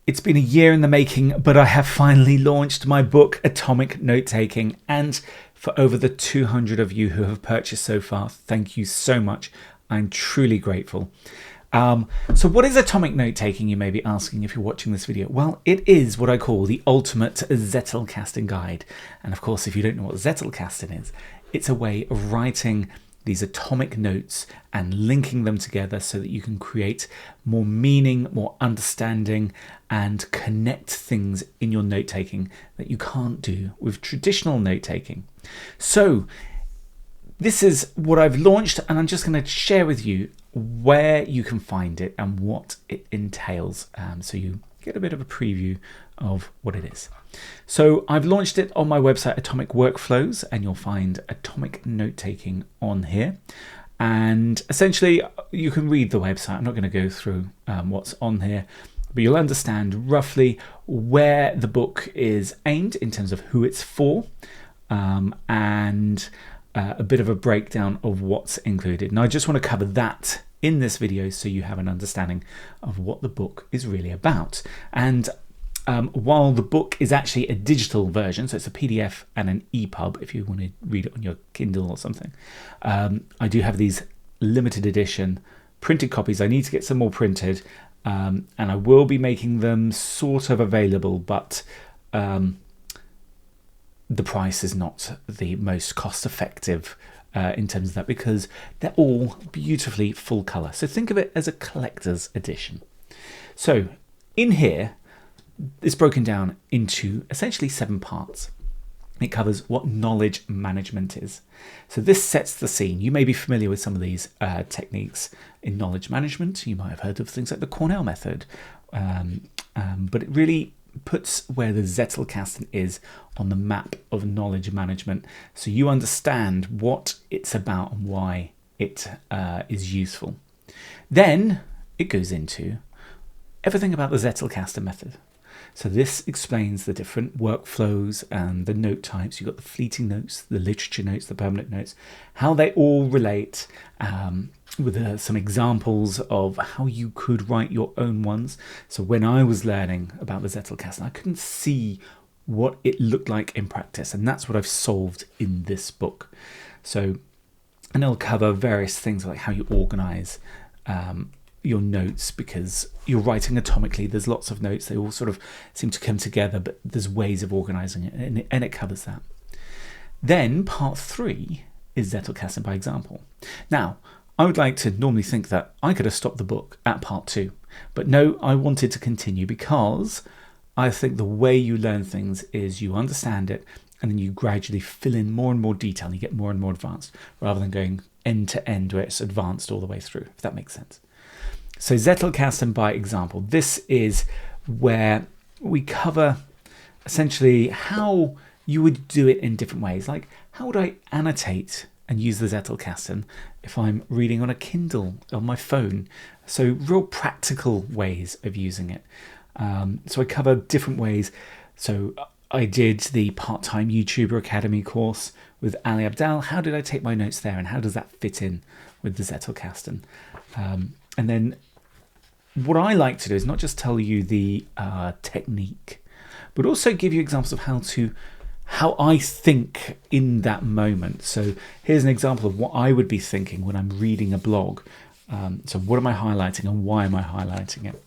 It's been a year in the making, but I have finally launched my book, Atomic Note-Taking. And for over the 200 of you who have purchased so far, thank you so much. I'm truly grateful. So what is atomic note-taking, you may be asking if you're watching this video? Well, it is what I call the ultimate Zettelkasten guide. And of course, if you don't know what Zettelkasten is, it's a way of writing these atomic notes and linking them together so that you can create more meaning, more understanding, and connect things in your note-taking that you can't do with traditional note-taking. So this is what I've launched, and I'm just going to share with you where you can find it and what it entails, so you get a bit of a preview of what it is. So I've launched it on my website, Atomic Workflows, and you'll find Atomic Note-Taking on here. And essentially, you can read the website. I'm not going to go through what's on here, but you'll understand roughly where the book is aimed in terms of who it's for, and a bit of a breakdown of what's included. And I just want to cover that in this video so you have an understanding of what the book is really about. And while the book is actually a digital version, so it's a PDF and an EPUB if you want to read it on your Kindle or something, I do have these limited edition printed copies. I need to get some more printed, and I will be making them sort of available, but the price is not the most cost effective in terms of that, because they're all beautifully full color. So think of it as a collector's edition. So in here, it's broken down into essentially 7 parts. It covers what knowledge management is. So this sets the scene. You may be familiar with some of these techniques in knowledge management. You might have heard of things like the Cornell method, but it really puts where the Zettelkasten is on the map of knowledge management, so you understand what it's about and why it is useful. Then it goes into everything about the Zettelkasten method. So this explains the different workflows and the note types. You've got the fleeting notes, the literature notes, the permanent notes, how they all relate, with some examples of how you could write your own ones. So when I was learning about the Zettelkasten, I couldn't see what it looked like in practice, and that's what I've solved in this book. So, and it'll cover various things like how you organize your notes, because you're writing atomically. There's lots of notes, they all sort of seem to come together, but there's ways of organizing it, and it covers that. Then part 3 is Zettelkasten by example. Now, I would like to normally think that I could have stopped the book at part 2, but no, I wanted to continue, because I think the way you learn things is you understand it and then you gradually fill in more and more detail and you get more and more advanced, rather than going end to end where it's advanced all the way through, if that makes sense. So Zettelkasten by example, this is where we cover essentially how you would do it in different ways. Like, how would I annotate and use the Zettelkasten if I'm reading on a Kindle on my phone? So real practical ways of using it. So I cover different ways. So I did the part-time YouTuber Academy course with Ali Abdal. How did I take my notes there, and how does that fit in with the Zettelkasten? And then what I like to do is not just tell you the technique, but also give you examples of how I think in that moment. So here's an example of what I would be thinking when I'm reading a blog. So what am I highlighting and why am I highlighting it?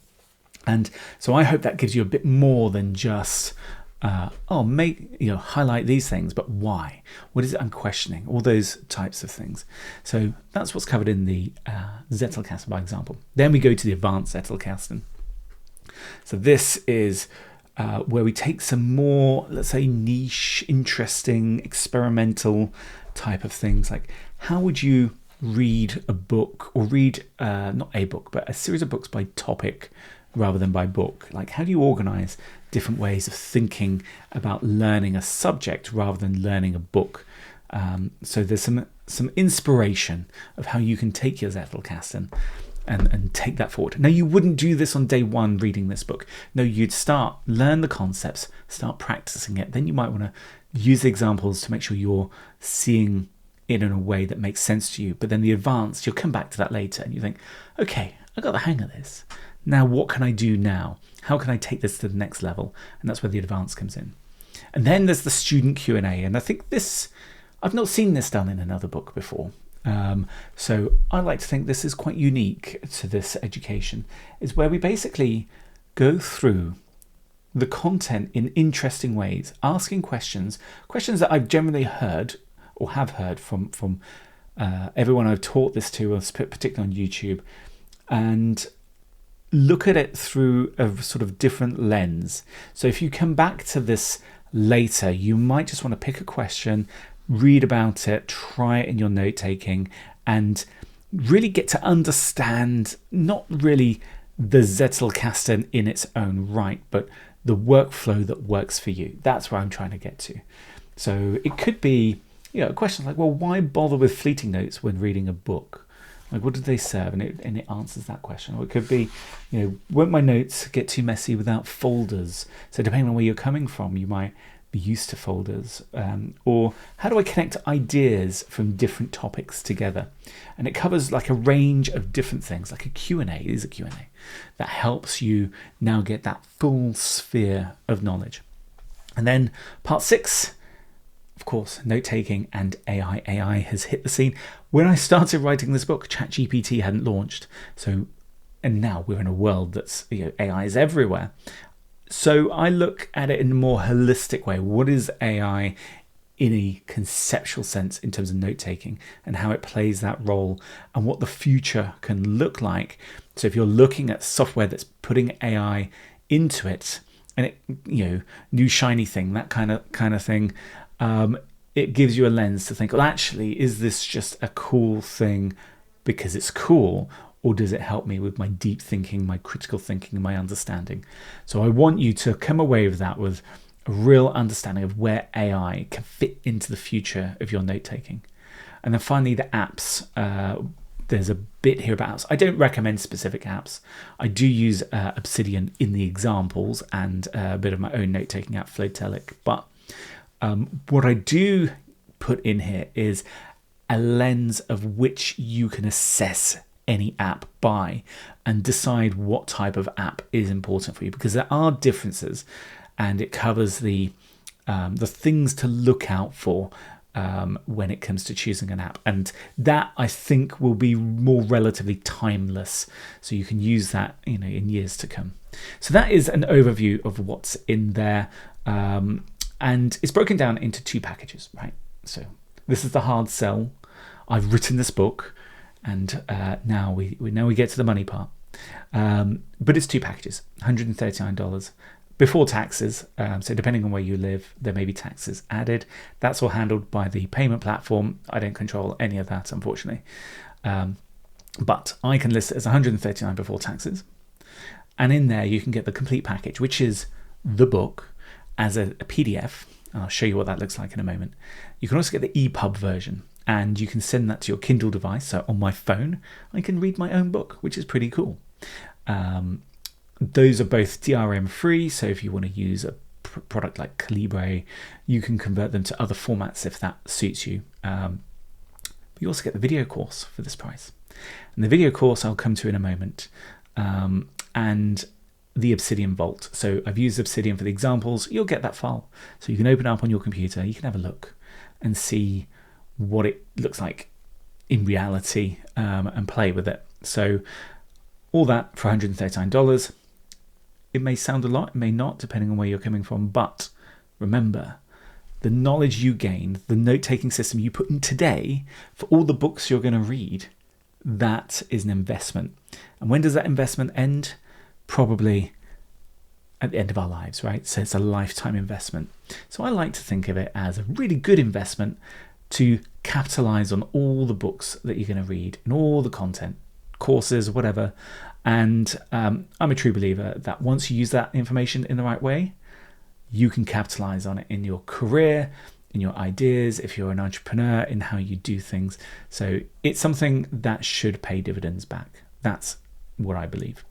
And so I hope that gives you a bit more than just highlight these things, but why? What is it I'm questioning? All those types of things. So that's what's covered in the Zettelkasten by example. Then we go to the advanced Zettelkasten. So this is where we take some more, let's say, niche, interesting, experimental type of things. Like, how would you read a book, or read not a book, but a series of books by topic rather than by book? Like, how do you organize different ways of thinking about learning a subject rather than learning a book? So there's some inspiration of how you can take your Zettelkasten and take that forward. Now, you wouldn't do this on day 1 reading this book. No, you'd learn the concepts, start practicing it. Then you might want to use the examples to make sure you're seeing it in a way that makes sense to you. But then the advanced, you'll come back to that later and you think, okay, I got the hang of this. Now, what can I do now? How can I take this to the next level? And that's where the advanced comes in. And then there's the student Q&A. And I think I've not seen this done in another book before. So I like to think this is quite unique to this education, is where we basically go through the content in interesting ways, asking questions that I've generally heard or have heard from everyone I've taught this to, particularly on YouTube, and look at it through a sort of different lens. So if you come back to this later, you might just want to pick a question, read about it, try it in your note taking, and really get to understand not really the Zettelkasten in its own right, but the workflow that works for you. That's where I'm trying to get to. So it could be, questions like, well, why bother with fleeting notes when reading a book? Like, what do they serve? And it answers that question. Or it could be, won't my notes get too messy without folders? So depending on where you're coming from, you might be used to folders. Or how do I connect ideas from different topics together? And it covers like a range of different things, like a Q&A. It is a Q&A that helps you now get that full sphere of knowledge. And then part 6, of course, note-taking and AI. AI has hit the scene. When I started writing this book, ChatGPT hadn't launched. And now we're in a world that's, AI is everywhere. So I look at it in a more holistic way. What is AI in a conceptual sense in terms of note-taking and how it plays that role and what the future can look like? So if you're looking at software that's putting AI into it and it, new shiny thing, that kind of thing, it gives you a lens to think, well, actually, is this just a cool thing because it's cool? Or does it help me with my deep thinking, my critical thinking, and my understanding? So I want you to come away with that with a real understanding of where AI can fit into the future of your note-taking. And then finally, the apps. There's a bit here about apps. I don't recommend specific apps. I do use Obsidian in the examples and a bit of my own note-taking app, Flowtelic. But what I do put in here is a lens of which you can assess any app by and decide what type of app is important for you, because there are differences, and it covers the things to look out for when it comes to choosing an app, and that I think will be more relatively timeless, so you can use that in years to come. So that is an overview of what's in there, and it's broken down into 2 packages, right? So this is the hard sell. I've written this book. And now we get to the money part. But it's 2 packages, $139 before taxes. So depending on where you live, there may be taxes added. That's all handled by the payment platform. I don't control any of that, unfortunately. But I can list it as $139 before taxes. And in there, you can get the complete package, which is the book as a PDF. I'll show you what that looks like in a moment. You can also get the EPUB version. And you can send that to your Kindle device. So on my phone, I can read my own book, which is pretty cool. Those are both DRM free. So if you want to use a product like Calibre, you can convert them to other formats if that suits you. But you also get the video course for this price. And the video course I'll come to in a moment. And the Obsidian Vault. So I've used Obsidian for the examples. You'll get that file. So you can open it up on your computer. You can have a look and see what it looks like in reality and play with it. So all that for $139. It may sound a lot, it may not, depending on where you're coming from. But remember, the knowledge you gain, the note-taking system you put in today for all the books you're going to read, that is an investment. And when does that investment end? Probably at the end of our lives, right? So it's a lifetime investment. So I like to think of it as a really good investment to capitalize on all the books that you're going to read and all the content, courses, whatever. And I'm a true believer that once you use that information in the right way, you can capitalize on it in your career, in your ideas, if you're an entrepreneur, in how you do things. So it's something that should pay dividends back. That's what I believe.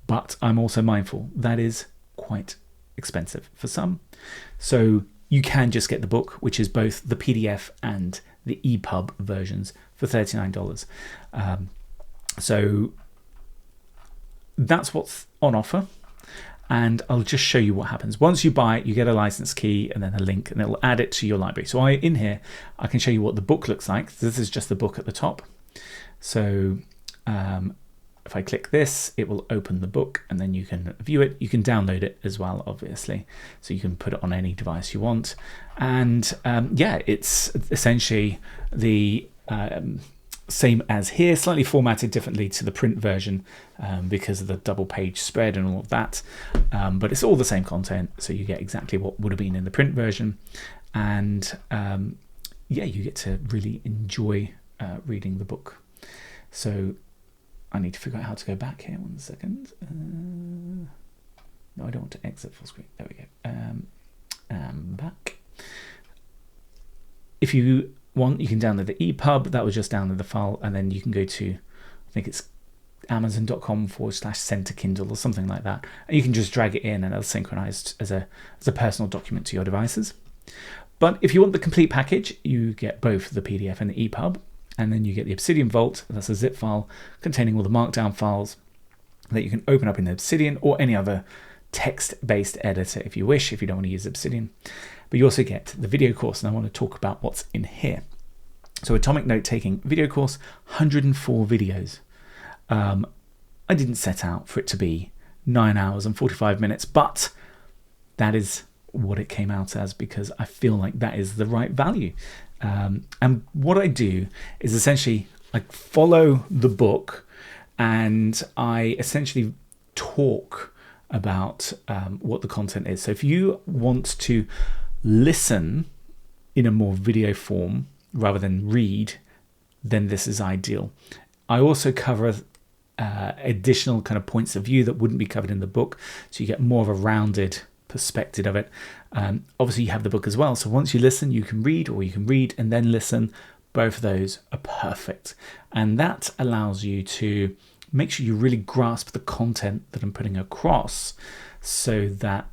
But I'm also mindful that is quite expensive for some. So you can just get the book, which is both the PDF and the EPUB versions, for $39. So that's what's on offer. and I'll just show you what happens. Once you buy it, you get a license key and then a link, and it'll add it to your library. So in here, I can show you what the book looks like. This is just the book at the top. So if I click this, it will open the book, and then you can view it. You can download it as well, obviously, so you can put it on any device you want. And yeah, it's essentially the same as here, slightly formatted differently to the print version because of the double page spread and all of that, but it's all the same content, so you get exactly what would have been in the print version. And yeah, you get to really enjoy reading the book. So I need to figure out how to go back here. 1 second. No, I don't want to exit full screen. There we go. Back. If you want, you can download the EPUB. That will just download the file, and then you can go to, I think it's amazon.com/send to Kindle or something like that, and you can just drag it in, and it'll synchronize as a personal document to your devices. But if you want the complete package, you get both the PDF and the EPUB. And then you get the Obsidian Vault. That's a zip file containing all the markdown files that you can open up in Obsidian or any other text-based editor if you wish, if you don't want to use Obsidian. But you also get the video course, and I want to talk about what's in here. So Atomic Note-Taking video course, 104 videos. I didn't set out for it to be 9 hours and 45 minutes, but that is what it came out as, because I feel like that is the right value. And what I do is essentially I follow the book, and I essentially talk about what the content is. So if you want to listen in a more video form rather than read, then this is ideal. I also cover additional kind of points of view that wouldn't be covered in the book, so you get more of a rounded perspective of it. Obviously you have the book as well, so once you listen you can read, or you can read and then listen. Both of those are perfect, and that allows you to make sure you really grasp the content that I'm putting across, so that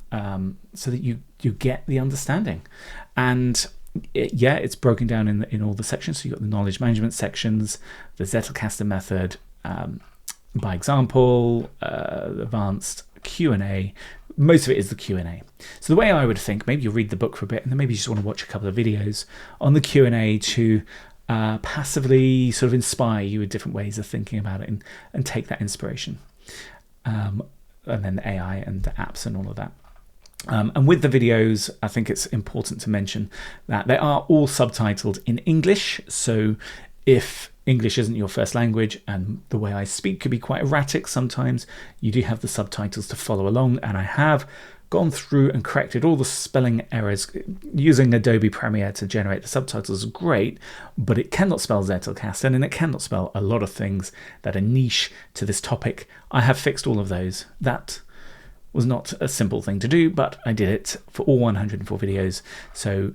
you get the understanding. And it's broken down in all the sections. So you've got the knowledge management sections, the Zettelkasten method, by example, advanced Q&A. Most of it is the Q&A. So the way I would think, maybe you read the book for a bit, and then maybe you just want to watch a couple of videos on the Q&A to passively sort of inspire you with different ways of thinking about it, and take that inspiration. And then the AI and the apps and all of that. And with the videos, I think it's important to mention that they are all subtitled in English. So if English isn't your first language, and the way I speak could be quite erratic sometimes, you do have the subtitles to follow along. And I have gone through and corrected all the spelling errors. Using Adobe Premiere to generate the subtitles is great, but it cannot spell Zettelkasten, and it cannot spell a lot of things that are niche to this topic. I have fixed all of those. That was not a simple thing to do, but I did it for all 104 videos. So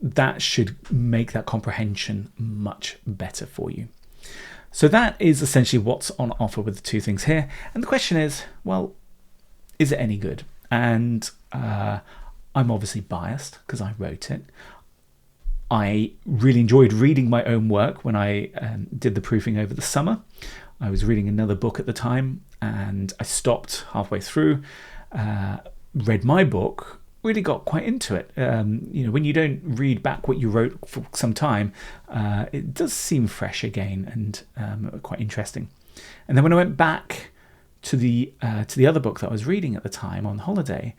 that should make that comprehension much better for you. So that is essentially what's on offer with the two things here. And the question is, well, is it any good? And I'm obviously biased because I wrote it. I really enjoyed reading my own work when I did the proofing over the summer. I was reading another book at the time, and I stopped halfway through, read my book, really got quite into it. When you don't read back what you wrote for some time, it does seem fresh again, and quite interesting. And then when I went back to the other book that I was reading at the time on holiday,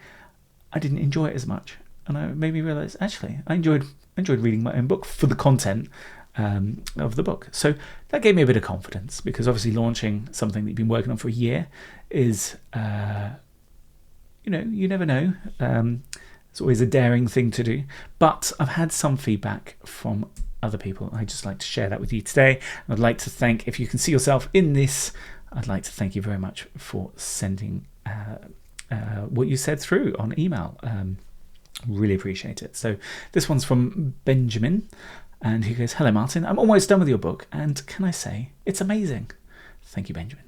I didn't enjoy it as much, and it made me realize actually I enjoyed reading my own book for the content of the book. So that gave me a bit of confidence, because obviously launching something that you've been working on for a year is you never know. It's always a daring thing to do, but I've had some feedback from other people. I'd just like to share that with you today. I'd like to thank, if you can see yourself in this, I'd like to thank you very much for sending what you said through on email. Really appreciate it. So this one's from Benjamin, and he goes, "Hello Martin, I'm almost done with your book, and can I say it's amazing." Thank you, Benjamin.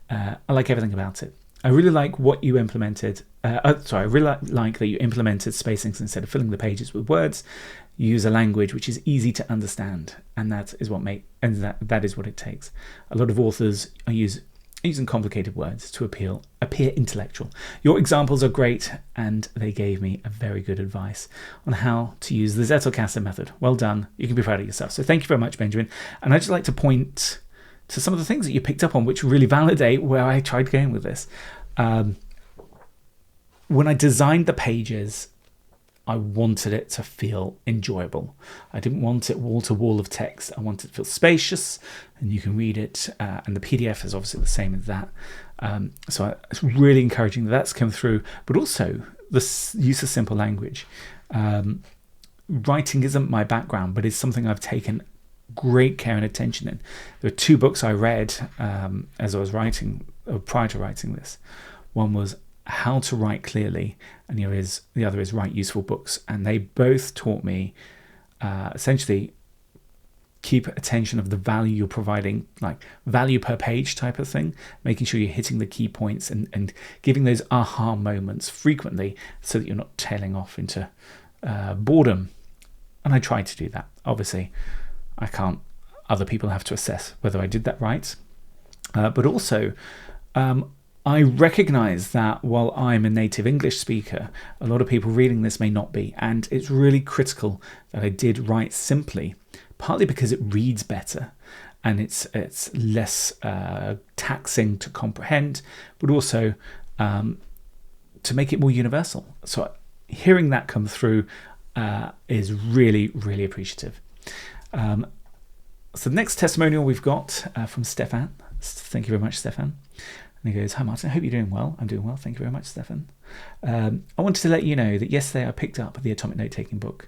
I like everything about it. I really like what you implemented. I really like that you implemented spacings instead of filling the pages with words. You use a language which is easy to understand, and that is what that is what it takes. A lot of authors use using complicated words to appear intellectual. Your examples are great, and they gave me a very good advice on how to use the Zettelkasten method. Well done. You can be proud of yourself. So thank you very much, Benjamin. And I'd just like to point to some of the things that you picked up on, which really validate where I tried going with this. When I designed the pages, I wanted it to feel enjoyable. I didn't want it wall to wall of text. I wanted it to feel spacious and you can read it. And the PDF is obviously the same as that. So it's really encouraging that that's come through, but also the use of simple language. Writing isn't my background, but it's something I've taken great care and attention in. There are 2 books I read as I was writing, or prior to writing this. One was How to Write Clearly, and the other is Write Useful Books, and they both taught me essentially keep attention of the value you're providing, like value per page type of thing, making sure you're hitting the key points and giving those aha moments frequently so that you're not tailing off into boredom. And I tried to do that. Obviously I can't, other people have to assess whether I did that right, but also I recognize that while I'm a native English speaker, a lot of people reading this may not be, and it's really critical that I did write simply, partly because it reads better and it's less taxing to comprehend, but also to make it more universal. So hearing that come through is really, really appreciative. So the next testimonial we've got from Stefan. Thank you very much, Stefan. And he goes, "Hi Martin, I hope you're doing well." "I'm doing well, thank you very much, Stefan. I wanted to let you know that yesterday I picked up the Atomic Note-Taking book,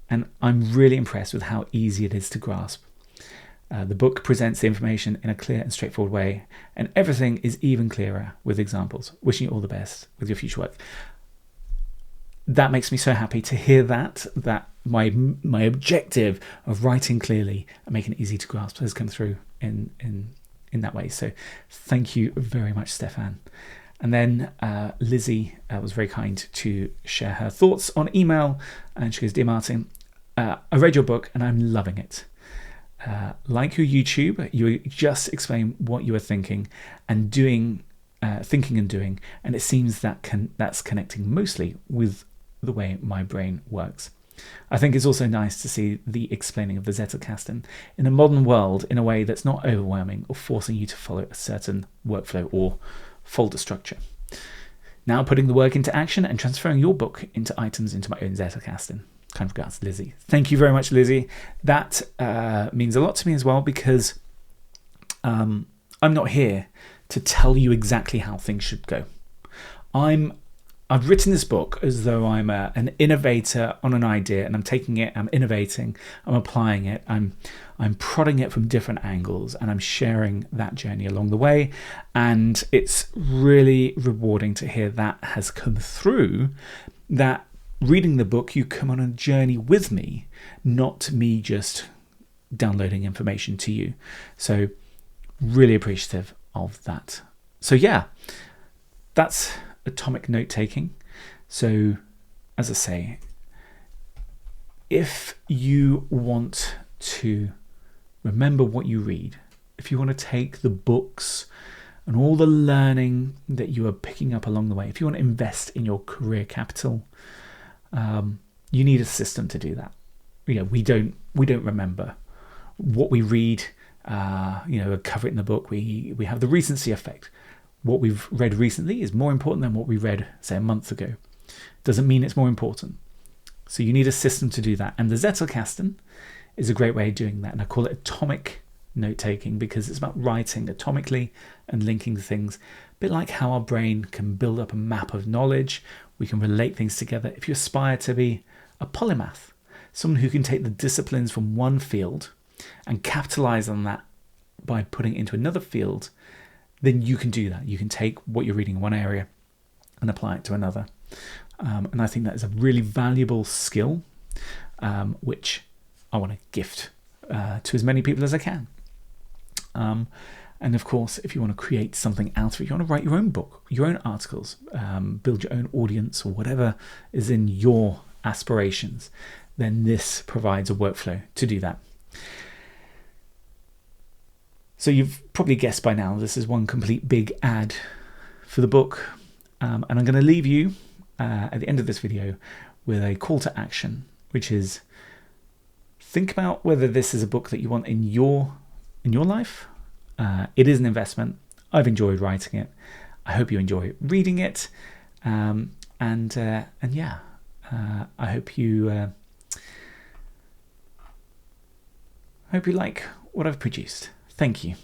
and I'm really impressed with how easy it is to grasp. The book presents the information in a clear and straightforward way, and everything is even clearer with examples. Wishing you all the best with your future work." That makes me so happy to hear that my objective of writing clearly and making it easy to grasp has come through in that way. So thank you very much, Stefan. And then Lizzie was very kind to share her thoughts on email, and she goes, "Dear Martin, I read your book and I'm loving it. Like your YouTube, you just explain what you are thinking and doing, and it seems that's connecting mostly with the way my brain works. I think it's also nice to see the explaining of the Zettelkasten in a modern world in a way that's not overwhelming or forcing you to follow a certain workflow or folder structure. Now putting the work into action and transferring your book into items into my own Zettelkasten. Kind regards, Lizzie." Thank you very much, Lizzie. That means a lot to me as well, because I'm not here to tell you exactly how things should go. I've written this book as though I'm an innovator on an idea, and I'm taking it, I'm innovating, I'm applying it, I'm prodding it from different angles, and I'm sharing that journey along the way. And it's really rewarding to hear that has come through, that reading the book, you come on a journey with me, not me just downloading information to you. So really appreciative of that. So yeah, that's Atomic Note-Taking. So as I say, if you want to remember what you read, if you want to take the books and all the learning that you are picking up along the way, if you want to invest in your career capital, you need a system to do that. We don't remember what we read, cover it in the book. We have the recency effect. What we've read recently is more important than what we read, say, a month ago. Doesn't mean it's more important. So you need a system to do that. And the Zettelkasten is a great way of doing that. And I call it atomic note-taking because it's about writing atomically and linking things. A bit like how our brain can build up a map of knowledge. We can relate things together. If you aspire to be a polymath, someone who can take the disciplines from one field and capitalize on that by putting it into another field, then you can do that. You can take what you're reading in one area and apply it to another. And I think that is a really valuable skill, which I want to gift to as many people as I can. And of course, if you want to create something out of it, you want to write your own book, your own articles, build your own audience or whatever is in your aspirations, then this provides a workflow to do that. So you've probably guessed by now, this is one complete big ad for the book. And I'm going to leave you at the end of this video with a call to action, which is think about whether this is a book that you want in your life. It is an investment. I've enjoyed writing it. I hope you enjoy reading it. And yeah, I hope you like what I've produced. Thank you.